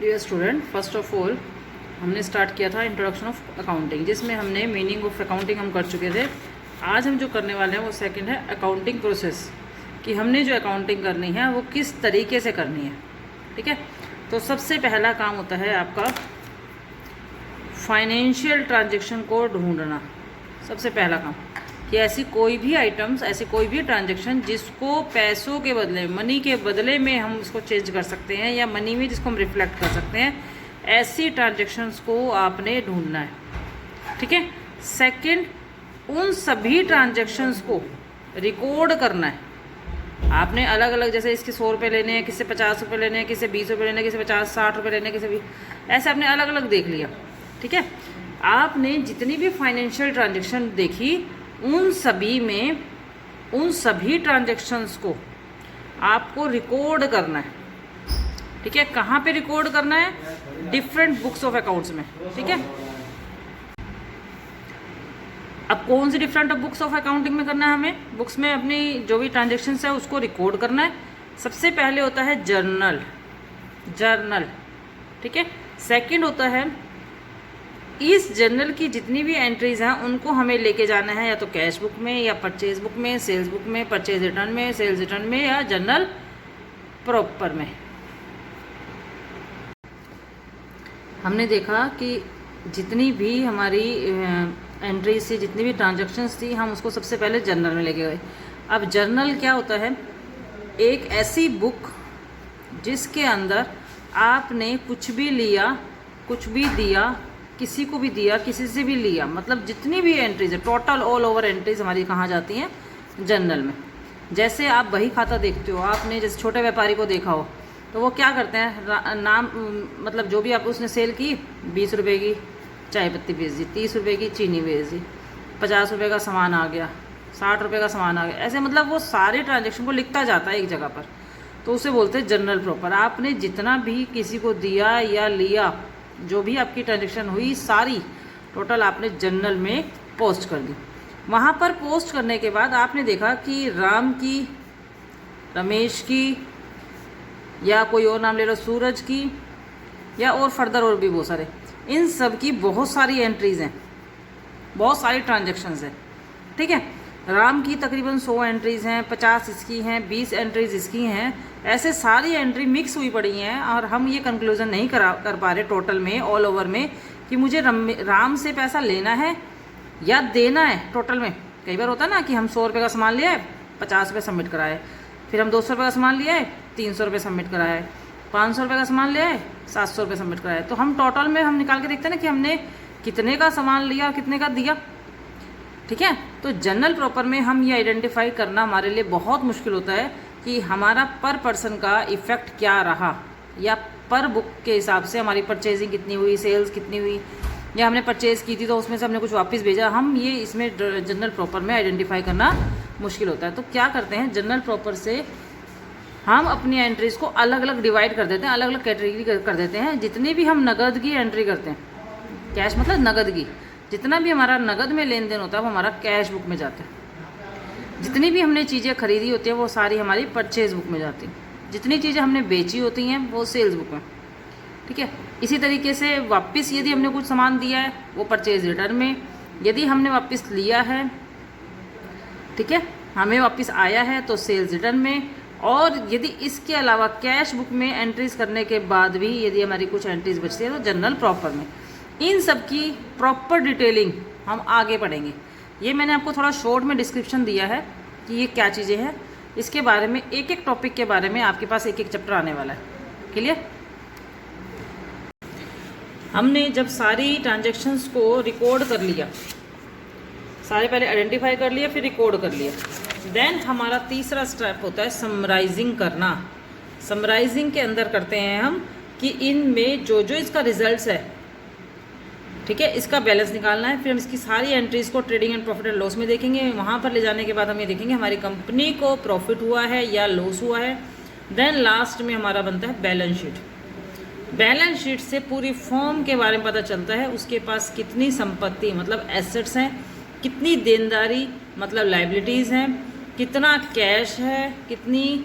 Dear student, first of all हमने start किया था इंट्रोडक्शन ऑफ अकाउंटिंग, जिसमें हमने मीनिंग ऑफ अकाउंटिंग हम कर चुके थे। आज हम जो करने वाले हैं वो सेकंड है अकाउंटिंग प्रोसेस, कि हमने जो अकाउंटिंग करनी है वो किस तरीके से करनी है। ठीक है, तो सबसे पहला काम होता है आपका फाइनेंशियल ट्रांजेक्शन को ढूंढना। सबसे पहला काम कि ऐसी कोई भी आइटम्स, ऐसी कोई भी ट्रांजैक्शन जिसको पैसों के बदले, मनी के बदले में हम उसको चेंज कर सकते हैं या मनी में जिसको हम रिफ्लेक्ट कर सकते हैं, ऐसी ट्रांजैक्शंस को आपने ढूंढना है। ठीक है। सेकंड, उन सभी ट्रांजैक्शंस को रिकॉर्ड करना है आपने। अलग अलग, जैसे इसके 100 रुपये लेने हैं, किसी 50 रुपये लेने हैं, किसी 20 रुपये लेने हैं, किसी 50-60 रुपये लेने हैं, किसी भी, ऐसे आपने अलग अलग देख लिया। ठीक है, आपने जितनी भी फाइनेंशियल ट्रांजैक्शन देखी उन सभी में, उन सभी ट्रांजैक्शंस को आपको रिकॉर्ड करना है। ठीक है, कहाँ पे रिकॉर्ड करना है? डिफरेंट बुक्स ऑफ अकाउंट्स में। ठीक है, अब कौन सी डिफरेंट बुक्स ऑफ अकाउंटिंग में करना है? हमें बुक्स में अपनी जो भी ट्रांजैक्शंस है उसको रिकॉर्ड करना है। सबसे पहले होता है जर्नल। ठीक है, सेकंड होता है इस जर्नल की जितनी भी एंट्रीज हैं उनको हमें लेके जाना है, या तो कैश बुक में, या परचेज बुक में, सेल्स बुक में, परचेज रिटर्न में, सेल्स रिटर्न में, या जर्नल प्रॉपर में। हमने देखा कि जितनी भी हमारी एंट्रीज थी, जितनी भी ट्रांजैक्शंस थी, हम उसको सबसे पहले जर्नल में लेके गए। अब जर्नल क्या होता है? एक ऐसी बुक जिसके अंदर आपने कुछ भी लिया, कुछ भी दिया, किसी को भी दिया, किसी से भी लिया, मतलब जितनी भी एंट्रीज है, टोटल ऑल ओवर एंट्रीज हमारी कहाँ जाती हैं? जर्नल में। जैसे आप बही खाता देखते हो, आपने जैसे छोटे व्यापारी को देखा हो तो वो क्या करते हैं, नाम, मतलब जो भी आप उसने सेल की, 20 रुपये की चाय पत्ती बेच दी, 30 रुपये की चीनी बेच दी, 50 रुपये का सामान आ गया, 60 रुपये का सामान आ गया, ऐसे मतलब वो सारे ट्रांजेक्शन को लिखता जाता है एक जगह पर, तो उसे बोलते हैं जर्नल प्रॉपर। आपने जितना भी किसी को दिया या लिया, जो भी आपकी ट्रांजैक्शन हुई, सारी टोटल आपने जर्नल में पोस्ट कर दी। वहाँ पर पोस्ट करने के बाद आपने देखा कि राम की, रमेश की, या कोई और नाम ले लो, सूरज की, या और फर्दर और भी बहुत सारे, इन सब की बहुत सारी एंट्रीज हैं, बहुत सारी ट्रांजैक्शंस हैं। ठीक है, राम की तकरीबन 100 एंट्रीज हैं, 50 इसकी हैं, 20 एंट्रीज इसकी हैं, ऐसे सारी एंट्री मिक्स हुई पड़ी हैं और हम ये कंक्लूजन नहीं कर पा रहे टोटल में, ऑल ओवर में, कि मुझे राम से पैसा लेना है या देना है टोटल में। कई बार होता है ना कि हम 100 रुपये का सामान लिया है, 50 रुपये सबमिट कराए, फिर हम 200 रुपये का सामान लिया है, 300 रुपये सबमिट कराए, 500 रुपये का सामान लिया है, 700 रुपये सबमिट कराए। तो हम टोटल में हम निकाल के देखते हैं ना कि हमने कितने का सामान लिया और कितने का दिया। ठीक है, तो जर्नल प्रॉपर में हम ये आइडेंटिफाई करना हमारे लिए बहुत मुश्किल होता है कि हमारा पर पर्सन का इफ़ेक्ट क्या रहा, या पर बुक के हिसाब से हमारी परचेजिंग कितनी हुई, सेल्स कितनी हुई, या हमने परचेज़ की थी तो उसमें से हमने कुछ वापस भेजा। हम ये इसमें जर्नल प्रॉपर में आइडेंटिफाई करना मुश्किल होता है। तो क्या करते हैं, जर्नल प्रॉपर से हम अपनी एंट्रीज को अलग अलग डिवाइड कर देते हैं, अलग अलग कैटेगरी कर देते हैं। जितनी भी हम नगद की एंट्री करते हैं, कैश मतलब नगद की, जितना भी हमारा नगद में लेन देन होता है वो हमारा कैश बुक में जाता है। जितनी भी हमने चीज़ें खरीदी होती हैं वो सारी हमारी परचेज बुक में जाती हैं। जितनी चीज़ें हमने बेची होती हैं वो सेल्स बुक में। ठीक है, इसी तरीके से वापस यदि हमने कुछ सामान दिया है वो परचेज रिटर्न में, यदि हमने वापस लिया है, ठीक है, हमें वापस आया है तो सेल्स रिटर्न में, और यदि इसके अलावा कैश बुक में एंट्रीज करने के बाद भी यदि हमारी कुछ एंट्रीज बचती है तो जर्नल प्रॉपर में। इन सब की प्रॉपर डिटेलिंग हम आगे पढ़ेंगे। ये मैंने आपको थोड़ा शॉर्ट में डिस्क्रिप्शन दिया है कि ये क्या चीज़ें हैं, इसके बारे में एक एक टॉपिक के बारे में आपके पास एक एक चैप्टर आने वाला है। क्लियर? हमने जब सारी ट्रांजैक्शंस को रिकॉर्ड कर लिया, सारे पहले आइडेंटिफाई कर लिया, फिर रिकॉर्ड कर लिया, देन हमारा तीसरा स्टेप होता है समराइजिंग करना। समराइजिंग के अंदर करते हैं हम कि इनमें जो जो इसका रिजल्ट्स है, ठीक है, इसका बैलेंस निकालना है। फिर हम इसकी सारी एंट्रीज को trading and profit and loss में देखेंगे। वहाँ पर ले जाने के बाद हम ये देखेंगे हमारी कंपनी को प्रॉफिट हुआ है या लॉस हुआ है। देन लास्ट में हमारा बनता है बैलेंस शीट। बैलेंस शीट से पूरी फर्म के बारे में पता चलता है, उसके पास कितनी संपत्ति मतलब एसेट्स हैं, कितनी देनदारी मतलब लाइबिलिटीज़ हैं, कितना कैश है, कितनी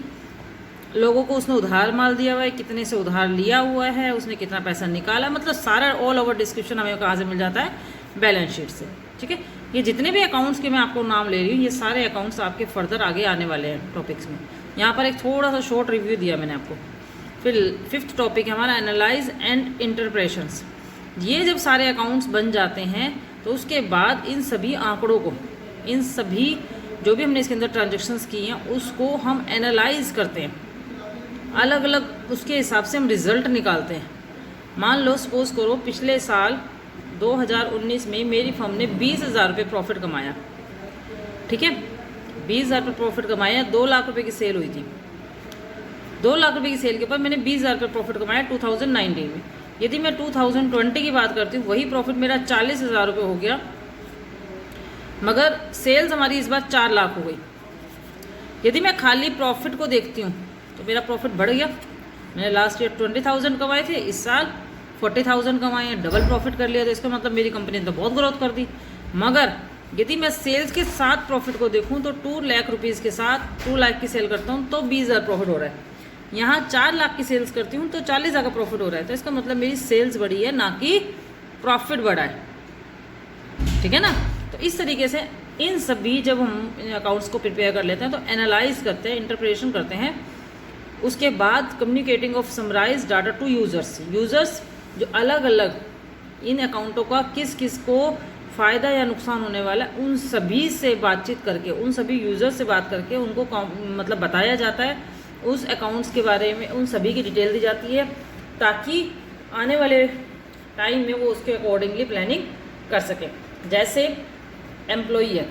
लोगों को उसने उधार माल दिया हुआ है, कितने से उधार लिया हुआ है, उसने कितना पैसा निकाला, मतलब सारा ऑल ओवर डिस्क्रिप्शन हमें कहाँ से मिल जाता है, बैलेंस शीट से। ठीक है, ये जितने भी अकाउंट्स के मैं आपको नाम ले रही हूँ, ये सारे अकाउंट्स आपके फर्दर आगे आने वाले हैं टॉपिक्स में। यहाँ पर एक थोड़ा सा शॉर्ट रिव्यू दिया मैंने आपको। फिर 5th टॉपिक है हमारा एनालाइज एंड इंटरप्रेशंस। ये जब सारे अकाउंट्स बन जाते हैं तो उसके बाद इन सभी आंकड़ों को, इन सभी जो भी हमने इसके अंदर ट्रांजेक्शन्स की हैं उसको हम एनालाइज करते हैं, अलग अलग उसके हिसाब से हम रिज़ल्ट निकालते हैं। मान लो सपोज करो पिछले साल 2019 में मेरी फर्म ने 20,000 रुपये प्रॉफिट कमाया। ठीक है, 20,000 रुपये प्रॉफिट कमाया, 2 लाख रुपये की सेल हुई थी। 2 लाख रुपये की सेल के ऊपर मैंने 20,000 रुपये प्रॉफिट कमाया 2019 में। यदि मैं 2020 की बात करती हूँ, वही प्रॉफिट मेरा 40,000 रुपये हो गया, मगर सेल्स हमारी इस बार 4 लाख हो गई। यदि मैं खाली प्रॉफिट को देखती हूँ तो मेरा प्रॉफिट बढ़ गया। मैंने लास्ट ईयर 20,000 कमाए थे, इस साल 40,000 कमाए हैं, डबल प्रॉफिट कर लिया। तो इसका मतलब मेरी कंपनी ने तो बहुत ग्रोथ कर दी। मगर यदि मैं सेल्स के साथ प्रॉफिट को देखूँ तो 2 लाख रुपीज़ के साथ 2 लाख की सेल करता हूँ तो 20,000 प्रॉफिट हो रहा है। यहाँ 4 लाख की सेल्स करती हूँ तो 40,000 का प्रॉफिट हो रहा है। तो इसका मतलब मेरी सेल्स बढ़ी है, ना कि प्रॉफिट बढ़ा है। ठीक है ना। तो इस तरीके से इन सभी जब हम अकाउंट्स को प्रिपेयर कर लेते हैं तो एनालाइज करते हैं, इंटरप्रिटेशन करते हैं। उसके बाद communicating of summarise data to users जो अलग अलग इन अकाउंटों का किस किस को फ़ायदा या नुकसान होने वाला है, उन सभी से बातचीत करके, उन सभी यूज़र्स से बात करके उनको मतलब बताया जाता है उस अकाउंट्स के बारे में, उन सभी की डिटेल दी जाती है ताकि आने वाले टाइम में वो उसके अकॉर्डिंगली प्लानिंग कर सकें। जैसे एम्प्लॉई है,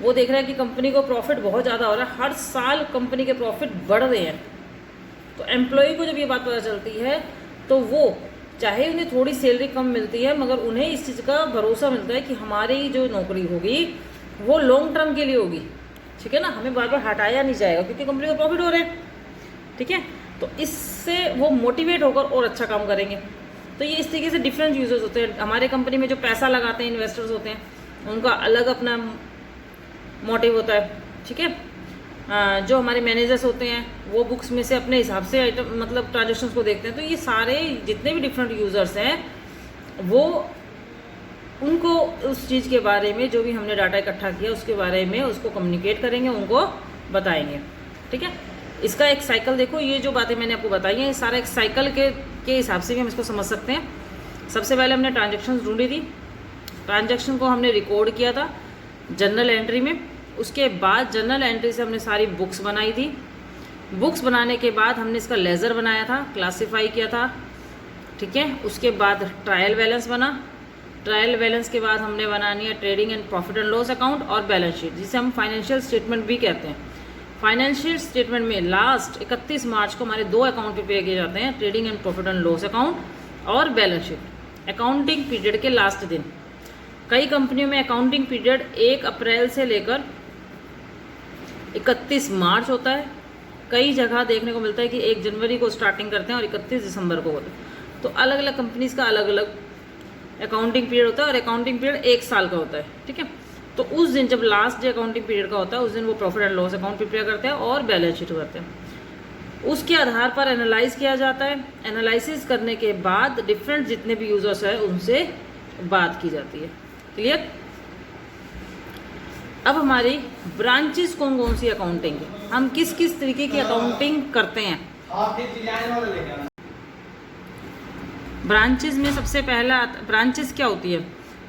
वो देख रहा है कि कंपनी को प्रॉफिट बहुत ज़्यादा हो रहा है, हर साल कंपनी के प्रॉफिट बढ़ रहे हैं। तो एम्प्लॉई को जब ये बात पता चलती है तो वो चाहे उन्हें थोड़ी सैलरी कम मिलती है, मगर उन्हें इस चीज़ का भरोसा मिलता है कि हमारी जो नौकरी होगी वो लॉन्ग टर्म के लिए होगी। ठीक है ना, हमें बार बार हटाया नहीं जाएगा क्योंकि कंपनी को प्रॉफिट हो रहे हैं। ठीक है, तो इससे वो मोटिवेट होकर और अच्छा काम करेंगे। तो ये इस तरीके से डिफरेंट यूजर्स होते हैं। हमारे कंपनी में जो पैसा लगाते हैं इन्वेस्टर्स होते हैं, उनका अलग अपना मोटिव होता है। ठीक है, जो हमारे मैनेजर्स होते हैं वो बुक्स में से अपने हिसाब से आइटम मतलब ट्रांजेक्शन्स को देखते हैं। तो ये सारे जितने भी डिफरेंट यूज़र्स हैं वो उनको उस चीज़ के बारे में, जो भी हमने डाटा इकट्ठा किया उसके बारे में उसको कम्युनिकेट करेंगे, उनको बताएंगे। ठीक है, इसका एक साइकिल देखो, ये जो बातें मैंने आपको बताई हैं ये सारा एक साइकिल के हिसाब से भी हम इसको समझ सकते हैं। सबसे पहले हमने ट्रांजेक्शन ढूंढी थी, ट्रांजेक्शन को हमने रिकॉर्ड किया था जर्नल एंट्री में। उसके बाद जर्नल एंट्री से हमने सारी बुक्स बनाई थी। बुक्स बनाने के बाद हमने इसका लेज़र बनाया था, क्लासीफाई किया था। ठीक है, उसके बाद ट्रायल बैलेंस बना। ट्रायल बैलेंस के बाद हमने बनानी है trading and profit and loss account और बैलेंस शीट, जिसे हम फाइनेंशियल स्टेटमेंट भी कहते हैं। फाइनेंशियल स्टेटमेंट में लास्ट 31 मार्च को हमारे 2 अकाउंट प्रिपेयर किए जाते हैं, trading and profit and loss account और बैलेंस शीट, अकाउंटिंग पीरियड के लास्ट दिन। कई कंपनियों में अकाउंटिंग पीरियड 1 अप्रैल से लेकर 31 मार्च होता है। कई जगह देखने को मिलता है कि 1 जनवरी को स्टार्टिंग करते हैं और 31 दिसंबर को होता है। तो अलग अलग कंपनीज का अलग अलग अकाउंटिंग पीरियड होता है और अकाउंटिंग पीरियड 1 साल का होता है। ठीक है, तो उस दिन जब लास्ट डे अकाउंटिंग पीरियड का होता है उस दिन वो profit and loss account prepare करते हैं और बैलेंस शीट करते हैं। उसके आधार पर एनालाइज किया जाता है। एनालिसिस करने के बाद डिफरेंट जितने भी यूजर्स हैं उनसे बात की जाती है। क्लियर। अब हमारी ब्रांचेस कौन कौन सी अकाउंटिंग है, हम किस किस तरीके की अकाउंटिंग करते हैं। ब्रांचेस में सबसे पहला ब्रांचेस क्या होती है,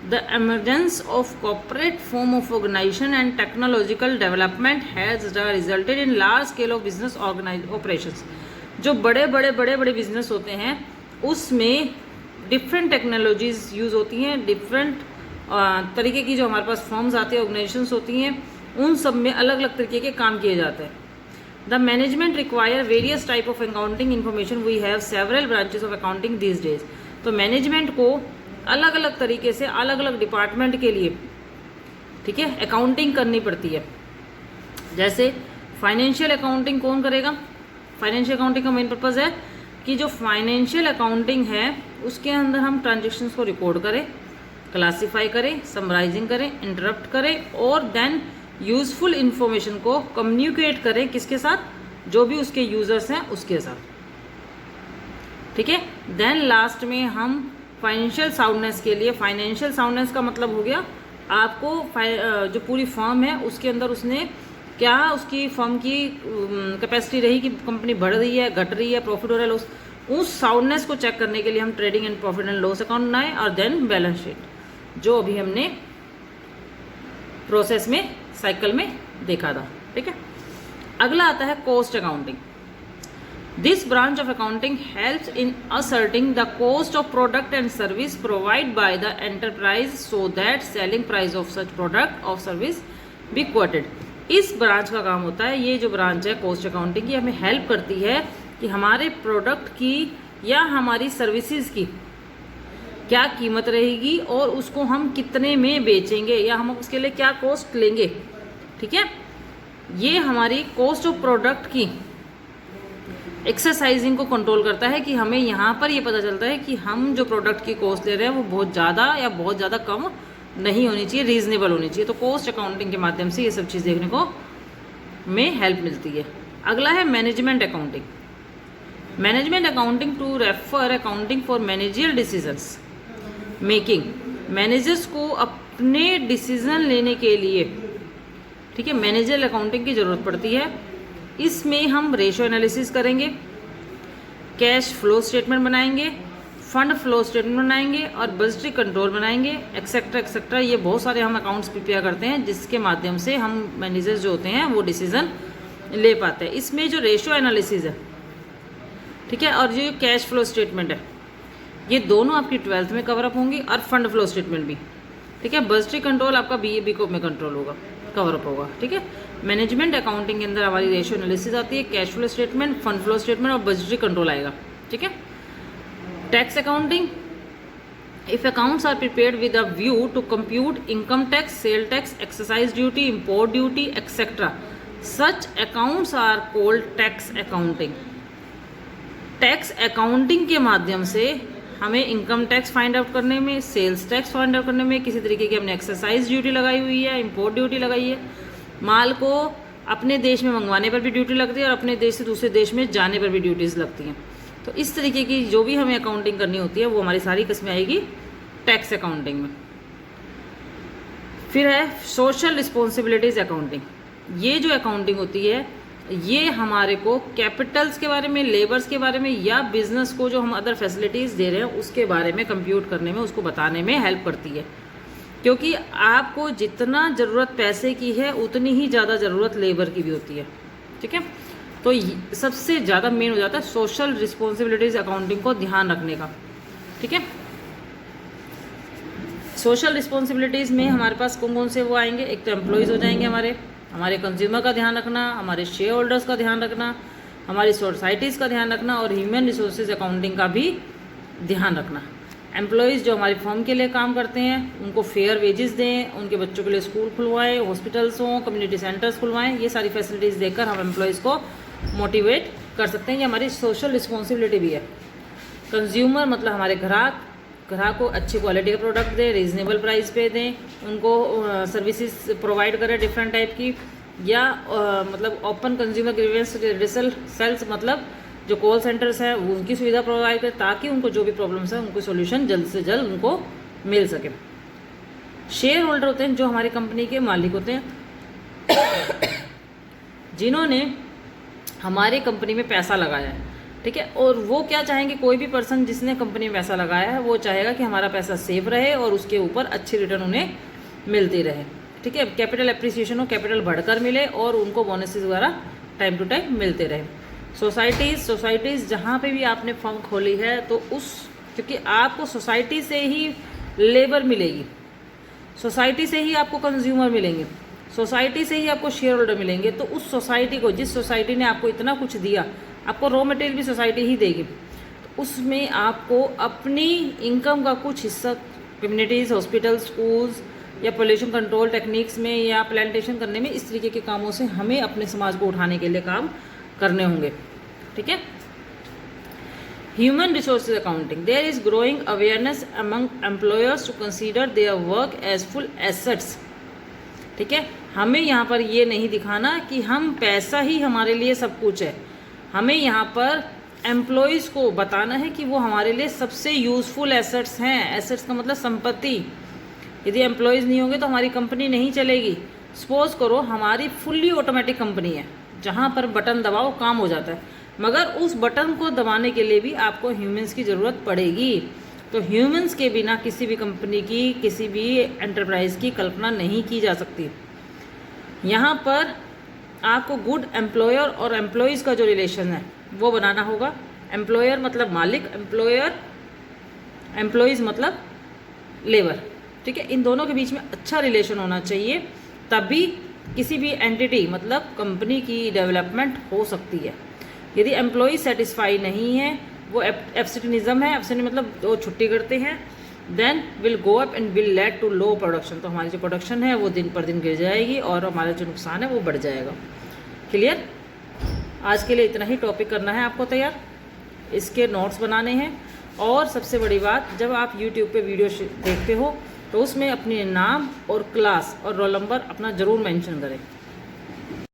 the emergence of corporate form of organisation and technological development has resulted in large scale of business operations. जो बड़े बड़े बिजनेस होते हैं उसमें डिफरेंट टेक्नोलॉजीज यूज़ होती हैं, डिफरेंट तरीके की जो हमारे पास फॉर्म्स आती हैं, ऑर्गेनाइजेशंस होती हैं, उन सब में अलग अलग तरीके के काम किए जाते हैं। The management require various type of accounting information, we have several branches of accounting these days. तो मैनेजमेंट को अलग अलग तरीके से अलग अलग डिपार्टमेंट के लिए, ठीक है, अकाउंटिंग करनी पड़ती है। जैसे फाइनेंशियल अकाउंटिंग कौन करेगा, फाइनेंशियल अकाउंटिंग का मेन पर्पज़ है कि जो फाइनेंशियल अकाउंटिंग है उसके अंदर हम ट्रांजेक्शन्स को रिकॉर्ड करें, क्लासीफाई करें, समराइजिंग करें, इंटरप्ट करें और देन यूजफुल इंफॉर्मेशन को कम्युनिकेट करें किसके साथ, जो भी उसके यूज़र्स हैं उसके साथ, ठीक है। देन लास्ट में हम फाइनेंशियल साउंडनेस के लिए, फाइनेंशियल साउंडनेस का मतलब हो गया आपको जो पूरी फर्म है उसके अंदर उसने क्या, उसकी फर्म की कैपेसिटी रही कि कंपनी बढ़ रही है, घट रही है, प्रॉफिट हो रहा है, लॉस, उस साउंडनेस को चेक करने के लिए हम trading and profit and loss account बनाए, और देन बैलेंस शीट जो अभी हमने प्रोसेस में साइकिल में देखा था, ठीक है। अगला आता है cost accounting. This branch of accounting helps in asserting the cost of product and service provide by the enterprise so that selling price of such product और सर्विस बी क्वोटेड। इस ब्रांच का काम होता है, ये जो ब्रांच है कॉस्ट अकाउंटिंग की, हमें हेल्प करती है कि हमारे प्रोडक्ट की या हमारी सर्विसेज की क्या कीमत रहेगी और उसको हम कितने में बेचेंगे या हम उसके लिए क्या कॉस्ट लेंगे, ठीक है। ये हमारी कॉस्ट ऑफ प्रोडक्ट की एक्सरसाइजिंग को कंट्रोल करता है कि हमें यहाँ पर ये पता चलता है कि हम जो प्रोडक्ट की कॉस्ट ले रहे हैं वो बहुत ज़्यादा या बहुत ज़्यादा कम नहीं होनी चाहिए, रीजनेबल होनी चाहिए। तो कॉस्ट अकाउंटिंग के माध्यम से ये सब चीज़ देखने को में हेल्प मिलती है। अगला है management accounting. Management accounting to refer accounting for managerial decisions making. Managers को अपने डिसीजन लेने के लिए, ठीक है, मैनेजरियल अकाउंटिंग की ज़रूरत पड़ती है। इसमें हम रेशियो एनालिसिस करेंगे, कैश फ्लो स्टेटमेंट बनाएंगे, फंड फ्लो स्टेटमेंट बनाएंगे और बजटरी कंट्रोल बनाएंगे, एक्सेट्रा एक्सेट्रा। ये बहुत सारे हम अकाउंट्स प्रिपेयर करते हैं जिसके माध्यम से हम मैनेजर्स जो होते हैं वो डिसीजन ले पाते हैं। इसमें जो रेशियो एनालिसिस है, ठीक है, और जो कैश फ्लो स्टेटमेंट है, ये दोनों आपकी 12th में कवर अप होंगी, और फंड फ्लो स्टेटमेंट भी, ठीक है। बजटरी कंट्रोल आपका BA BCom में कंट्रोल होगा, कवर अप होगा, ठीक है। मैनेजमेंट अकाउंटिंग के अंदर हमारी रेशियो एनालिसिस आती है, cash flow statement, fund flow statement और बजटरी कंट्रोल आएगा, ठीक है। Tax accounting, if accounts are prepared with a view to compute income tax, sale tax, excise duty, import duty etcetera, such accounts are called tax accounting. Tax accounting के माध्यम से हमें income tax find out करने में, sales tax find out करने में, किसी तरीके की हमने एक्साइज ड्यूटी लगाई हुई है, इंपोर्ट ड्यूटी लगाई है, माल को अपने देश में मंगवाने पर भी ड्यूटी लगती है और अपने देश से दूसरे देश में जाने पर भी ड्यूटीज़ लगती हैं। तो इस तरीके की जो भी हमें अकाउंटिंग करनी होती है वो हमारी सारी किस्में आएगी टैक्स अकाउंटिंग में। फिर है सोशल रिस्पॉन्सिबिलिटीज़ अकाउंटिंग। ये जो अकाउंटिंग होती है ये हमारे को कैपिटल्स के बारे में, लेबर्स के बारे में या बिजनेस को जो हम अदर फैसिलिटीज़ दे रहे हैं उसके बारे में कंप्यूट करने में, उसको बताने में हेल्प करती है। क्योंकि आपको जितना ज़रूरत पैसे की है उतनी ही ज़्यादा ज़रूरत लेबर की भी होती है, ठीक है। तो सबसे ज़्यादा मेन हो जाता है सोशल रिस्पॉन्सिबिलिटीज़ अकाउंटिंग को ध्यान रखने का, ठीक है। सोशल रिस्पॉन्सिबिलिटीज़ में हमारे पास कौन कौन से वो आएंगे, एक तो एम्प्लॉयज़ हो जाएंगे, हमारे कंज्यूमर का ध्यान रखना, हमारे शेयर होल्डर्स का ध्यान रखना, हमारी सोसाइटीज़ का ध्यान रखना और ह्यूमन रिसोर्सेज अकाउंटिंग का भी ध्यान रखना। एम्प्लॉयज़ जो हमारी फर्म के लिए काम करते हैं उनको फेयर वेजेस दें, उनके बच्चों के लिए स्कूल खुलवाएं, हॉस्पिटल्स हों, कम्युनिटी सेंटर्स खुलवाएं, ये सारी फैसिलिटीज़ देकर हम एम्प्लॉयज़ को मोटिवेट कर सकते हैं। ये हमारी सोशल रिस्पॉन्सिबिलिटी भी है। कंज्यूमर मतलब हमारे ग्राहक को अच्छी क्वालिटी का प्रोडक्ट दें, रीजनेबल प्राइस पे दें, उनको सर्विसेज प्रोवाइड करें डिफरेंट टाइप की, या मतलब open consumer grievance redressal cells, मतलब जो कॉल सेंटर्स हैं उनकी सुविधा प्रोवाइड करें ताकि उनको जो भी प्रॉब्लम्स है उनको सोल्यूशन जल्द से जल्द उनको मिल सके। शेयर होल्डर होते हैं जो हमारी कंपनी के मालिक होते हैं जिन्होंने हमारी कंपनी में पैसा लगाया है, ठीक है। और वो क्या चाहेंगे, कोई भी पर्सन जिसने कंपनी में पैसा लगाया है वो चाहेगा कि हमारा पैसा सेफ रहे और उसके ऊपर अच्छी रिटर्न उन्हें मिलती रहे, ठीक है। कैपिटल एप्रिसिएशन हो, कैपिटल बढ़कर मिले और उनको बोनसेस वगैरह टाइम टू टाइम मिलते रहे। सोसाइटीज़ जहाँ पे भी आपने फर्म खोली है तो क्योंकि आपको सोसाइटी से ही लेबर मिलेगी, सोसाइटी से ही आपको कंज्यूमर मिलेंगे, सोसाइटी से ही आपको शेयर होल्डर मिलेंगे। तो उस सोसाइटी को, जिस सोसाइटी ने आपको इतना कुछ दिया, आपको रॉ मटेरियल भी सोसाइटी ही देगी, तो उसमें आपको अपनी इनकम का कुछ हिस्सा कम्युनिटीज़, हॉस्पिटल, स्कूल्स या पोल्यूशन कंट्रोल टेक्निक्स में या प्लांटेशन करने में, इस तरीके के कामों से हमें अपने समाज को उठाने के लिए काम करने होंगे, ठीक है। Human resources accounting, there is growing awareness among employers to consider their work as full assets, ठीक है। हमें यहाँ पर ये नहीं दिखाना कि हम पैसा ही हमारे लिए सब कुछ है। हमें यहाँ पर एम्प्लॉयज़ को बताना है कि वो हमारे लिए सबसे यूज़फुल एसेट्स हैं। एसेट्स का मतलब संपत्ति। यदि एम्प्लॉयज़ नहीं होंगे तो हमारी कंपनी नहीं चलेगी। सपोज करो हमारी फुल्ली ऑटोमेटिक कंपनी है जहाँ पर बटन दबाओ काम हो जाता है, मगर उस बटन को दबाने के लिए भी आपको ह्यूमंस की ज़रूरत पड़ेगी। तो ह्यूमंस के बिना किसी भी कंपनी की, किसी भी एंटरप्राइज की कल्पना नहीं की जा सकती। यहाँ पर आपको गुड एम्प्लॉयर और एम्प्लॉयज़ का जो रिलेशन है वो बनाना होगा। एम्प्लॉयर मतलब मालिक, एम्प्लॉयज़ मतलब लेबर, ठीक है। इन दोनों के बीच में अच्छा रिलेशन होना चाहिए, तभी किसी भी एंटिटी मतलब कंपनी की डेवलपमेंट हो सकती है। यदि एम्प्लॉय सेटिस्फाई नहीं है, वो एब्सेंटिज्म है, एब्सेंट मतलब वो छुट्टी करते हैं, then will go up and will lead to low production. तो हमारी जो प्रोडक्शन है वो दिन पर दिन गिर जाएगी और हमारा जो नुकसान है वो बढ़ जाएगा। क्लियर? आज के लिए इतना ही टॉपिक करना है आपको तैयार, इसके नोट्स बनाने हैं। और सबसे बड़ी बात, जब आप यूट्यूब पे वीडियो देखते हो तो उसमें अपने नाम और क्लास और रोल नंबर अपना ज़रूर मेंशन करें।